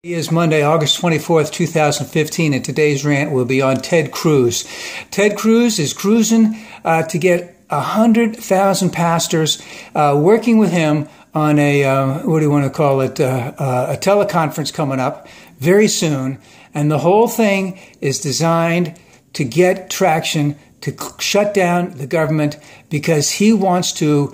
It is Monday, August 24th, 2015, and today's rant will be on Ted Cruz. Ted Cruz is cruising to get 100,000 pastors working with him on a, what do you want to call it, a teleconference coming up very soon. And the whole thing is designed to get traction, to shut down the government, because he wants to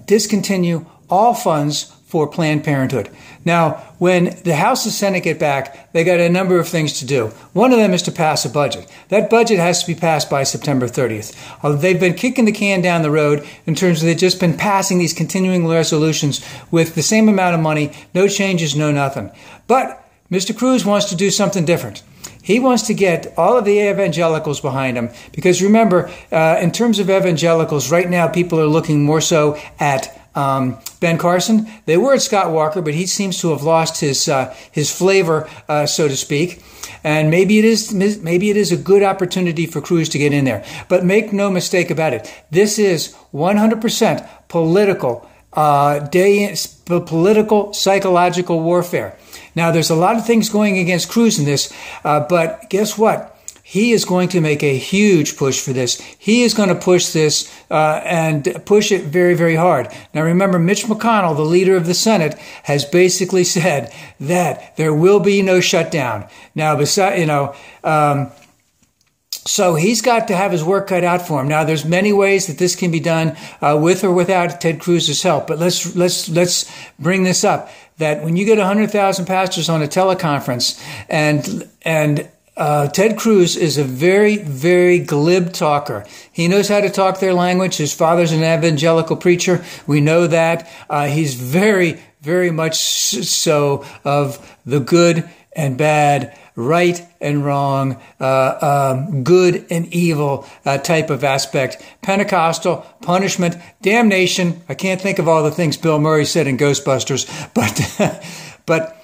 discontinue all funds for Planned Parenthood. Now, when the House and Senate get back, they got a number of things to do. One of them is to pass a budget. That budget has to be passed by September 30th. They've been kicking the can down the road in terms of they've just been passing these continuing resolutions with the same amount of money, no changes, no nothing. But Mr. Cruz wants to do something different. He wants to get all of the evangelicals behind him, because remember, in terms of evangelicals, right now people are looking more so at Ben Carson. They were at Scott Walker, but he seems to have lost his flavor, so to speak. And maybe it is a good opportunity for Cruz to get in there. But make no mistake about it, this is 100% political, political psychological warfare. Now, there's a lot of things going against Cruz in this, but guess what? He is going to make a huge push for this. He is going to push this and push it very, very hard. Now, remember, Mitch McConnell, the leader of the Senate, has basically said that there will be no shutdown. Now, so he's got to have his work cut out for him. Now, there's many ways that this can be done with or without Ted Cruz's help. But let's bring this up, that when you get 100,000 pastors on a teleconference and Ted Cruz is a very, very glib talker. He knows how to talk their language. His father's an evangelical preacher. We know that. He's very, very much so of the good and bad, right and wrong, good and evil type of aspect. Pentecostal, punishment, damnation. I can't think of all the things Bill Murray said in Ghostbusters, but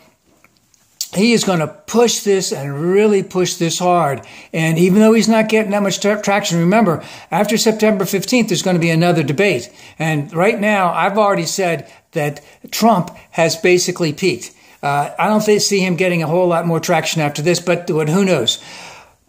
he is going to push this and really push this hard. And even though he's not getting that much traction, remember, after September 15th, there's going to be another debate. And right now, I've already said that Trump has basically peaked. I don't see him getting a whole lot more traction after this, but who knows?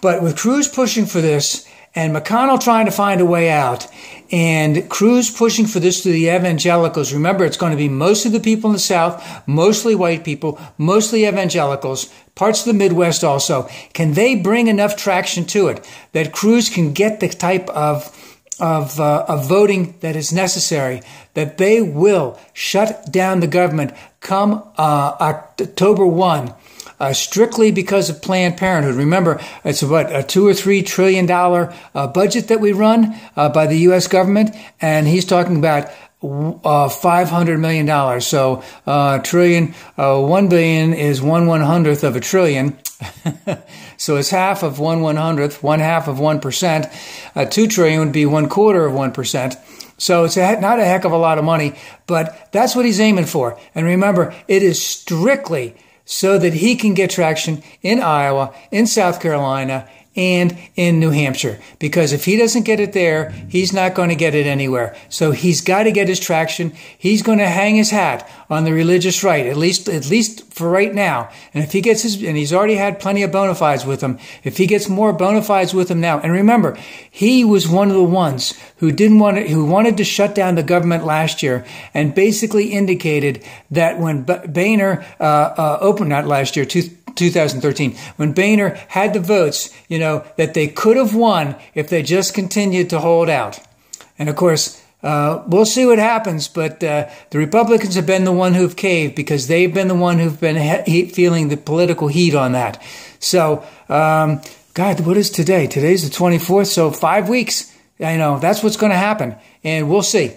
But with Cruz pushing for this, and McConnell trying to find a way out, and Cruz pushing for this to the evangelicals. Remember, it's going to be most of the people in the South, mostly white people, mostly evangelicals, parts of the Midwest also. Can they bring enough traction to it that Cruz can get the type of voting that is necessary, that they will shut down the government come October 1? Strictly because of Planned Parenthood. Remember, it's a $2 or $3 trillion budget that we run by the U.S. government, and he's talking about $500 million. So trillion, 1 billion is 1/100th of a trillion. So it's half of 1/100th, 1/2 of 1%. 2 trillion would be 1/4 of 1%. So it's not a heck of a lot of money, but that's what he's aiming for. And remember, it is strictly so that he can get traction in Iowa, in South Carolina, and in New Hampshire. Because if he doesn't get it there, he's not going to get it anywhere. So he's got to get his traction. He's going to hang his hat on the religious right, at least for right now. And if he gets and he's already had plenty of bona fides with him, if he gets more bona fides with him now, and remember, he was one of the ones who who wanted to shut down the government last year, and basically indicated that when Boehner opened, not last year, 2013, when Boehner had the votes, that they could have won if they just continued to hold out. And of course, we'll see what happens, but the Republicans have been the one who've caved, because they've been the one who've been feeling the political heat on that. So, God, what is today? Today's the 24th, so 5 weeks. That's what's going to happen, and we'll see.